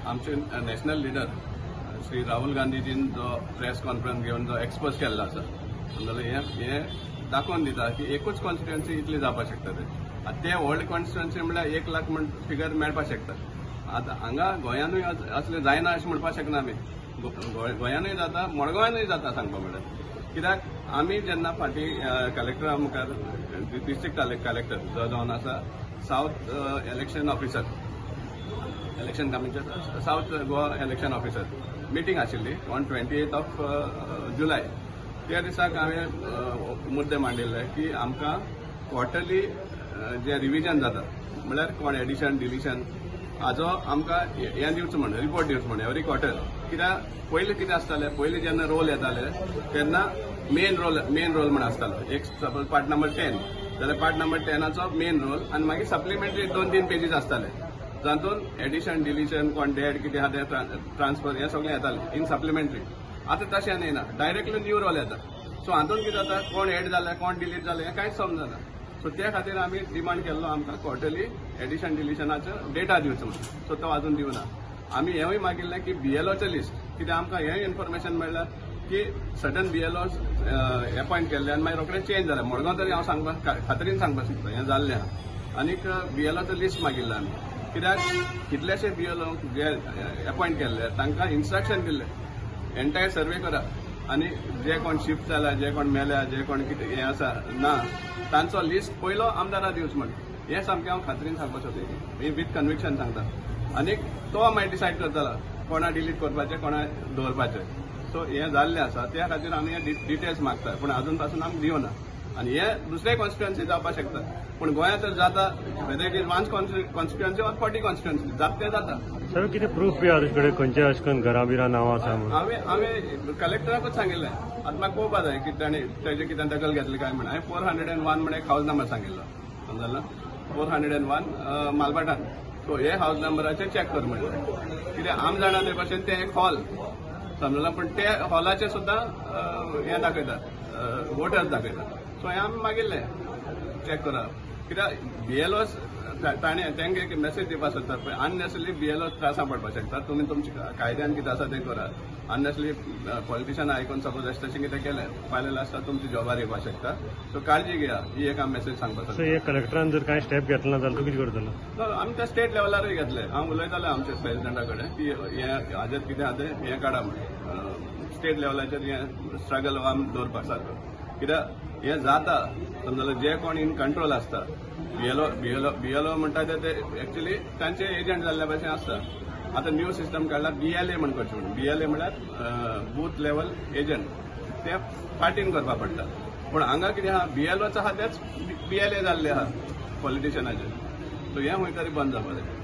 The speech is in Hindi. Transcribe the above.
आमचे नॅशनल लिडर श्री राहुल गांधीजीन जो प्रेस कॉन्फरन्स घेवन जो एक्सपोज केल्लो आसा जाल्यार हे दाखोवन दिता की एकूच कॉन्स्टिट्युएन्सी इतली जावपाक शकता ते व्हडली कॉन्स्टिट्युएन्सी म्हळ्यार 1 लाख म्हण फिगर मेळपाक शकता. आतां हांगा गोंयानूय असलें जायना अशें म्हणपाक शकना आमी. गोंयानूय जाता मडगांवानूय जाता सांगपाक म्हळ्यार. कित्याक आमी जेन्ना फाटीं कलेक्टरा मुखार डिस्ट्रिक्ट कलेक्टर जो जावन आसा south election officer election commission south Goa election officer meeting आशिल्ली ऑन 28 जुलय. त्या दिसाक हांवें मुद्दे मांडिल्ले की आमकां क्वॉर्टरली जे रिव्हिजन जाता म्हळ्यार कोण एडिशन डिलिशन हाजो आमकां हें दिवचो म्हण रिपोर्ट दिवचो म्हण एवरी क्वॉर्टर. कित्याक पयलीं कितें आसतालें पयलीं जेन्ना रोल येताले तेन्ना मेन रोल म्हण आसतालो. एक सपोज पार्ट नंबर 10 जाल्यार पार्ट नंबर 10 मेन रोल आनी मागीर सप्लिमेंटरी 2-3 पेजीस आसताले जातून एडिशन डिलिशन कोण डेड कितें आहा तें ट्रान्सफर हें सगळें येतालें इन सप्लिमेंटरी. आतां तशें न्हयना डायरेक्टली न्यू रोल येता. सो हातूंत कितें जाता कोण एड जाले कोण डिलीट जाले हें कांयच समजना. सो त्या खातीर आमी डिमांड केल्लो आमकां क्वॉर्टरली एडिशन डिलिशनाचो डेटा दिवचो म्हणून. सो तो अजून दिवना. आमी हेंवूय मागिल्लें की बीएलओचें लिस्ट कित्याक आमकां हेंय इन्फॉर्मेशन मेळ्ळां की सडन बीएलओज अपॉयंट केल्ले आनी मागीर रोखडें चेंज जालें. मडगांव तरी हांव सांगपाक खात्रीन सांगपाक शकता हें जाल्लें आहा. आनीक बीएलओचो लिस्ट मागिल्लो आमी कित्याक कितलेशे बीएलओ जे अपॉयंट केल्ले तांकां इन्स्ट्रक्शन दिल्लें एंटायर सर्वे करा आनी जे कोण शिफ्ट जाला जे कोण मेल्या जे कोण कितें हें आसा ना तांचो लिस्ट पयलो आमदाराक दिवचो म्हण. हें सामकें हांव खात्रीन सांगपाक सोदतां विथ कन्विक्शन सांगता. आनीक तो मागीर डिसायड करतलो कोणा डिलीट करपाचें कोणा दवरपाचें. सो हें जाल्लें आसा त्या खातीर आमी हे डिटेल्स मागता पूण अजून पासून आमकां दिवना. आनी हे दुसरे कॉन्स्टिट्युएन्सी जावपाक शकता पूण गोंयांत तर जाता whether it is 1 constituency or 40 constituency जाता ते जाता. सर कितें प्रूफ बी आहा तुजे कडेन खंयचे अशें करून घरा बिरा नांवां आसा म्हणून? हांवें कलेक्टराकूच सांगिल्लें. आतां म्हाका पळोवपा जाय की ताणें तेजें कितें दखल घेतली काय म्हण. हांवें 401 म्हण एक हावज नंबर सांगिल्लो समजलो 401 मालबाटान. सो हे हावज नंबराचेर चॅक कर म्हणलें कित्याक आम जाणा ते भशेन तें एक हॉल समजलो पूण ते हॉलाचेर सुद्दां हें दाखयतात वोटर्स दाखयतात. सो हें आमी मागिल्लें चॅक करात कित्याक बीएलओस ताणें तांकां एक मेसेज दिवपाक सोदता पळय अननेसरी बीएलओ त्रासां पडपाक शकता. तुमी तुमच्या कायद्यान कितें आसा तें करात. अननेसरी पॉलिटिशनां आयकून सपोज तशें कितें केलें फाल्यां लास्टाक तुमची जॉबार येवपाक शकता. सो काळजी घेया ही एक हांव मेसेज सांगपाक सोदता. हे कलेक्टरान जर कांय स्टेप घेतलो ना जाल्यार तूं कितें करतलो? आमी त्या स्टेट लेवलारूय घेतले. हांव उलयतालें आमच्या प्रेसिडेंटा कडेन की हाजेर कितें आहा तें हें काडा म्हण स्टेट लेवलाचेर हें स्ट्रगल आमी दवरपाक सारको. कित्याक हें जाता समजलें जे कोण इन कंट्रोल आसता बीएलओ म्हणटा ते एक्चुअली तांचे एजंट जाल्ल्या भशेन आसता. आतां न्यू सिस्टम काडला बीएलए म्हण करचें म्हणून. बीएलए म्हळ्यार बूथ लेवल एजंट ते पार्टीन करपाक पडटा. पूण हांगा कितें आहा बीएलओच आहा तेच बीएलए जाल्ले आहा पॉलिटिशियनाचे. सो हें खंय तरी बंद जावपाक जाय.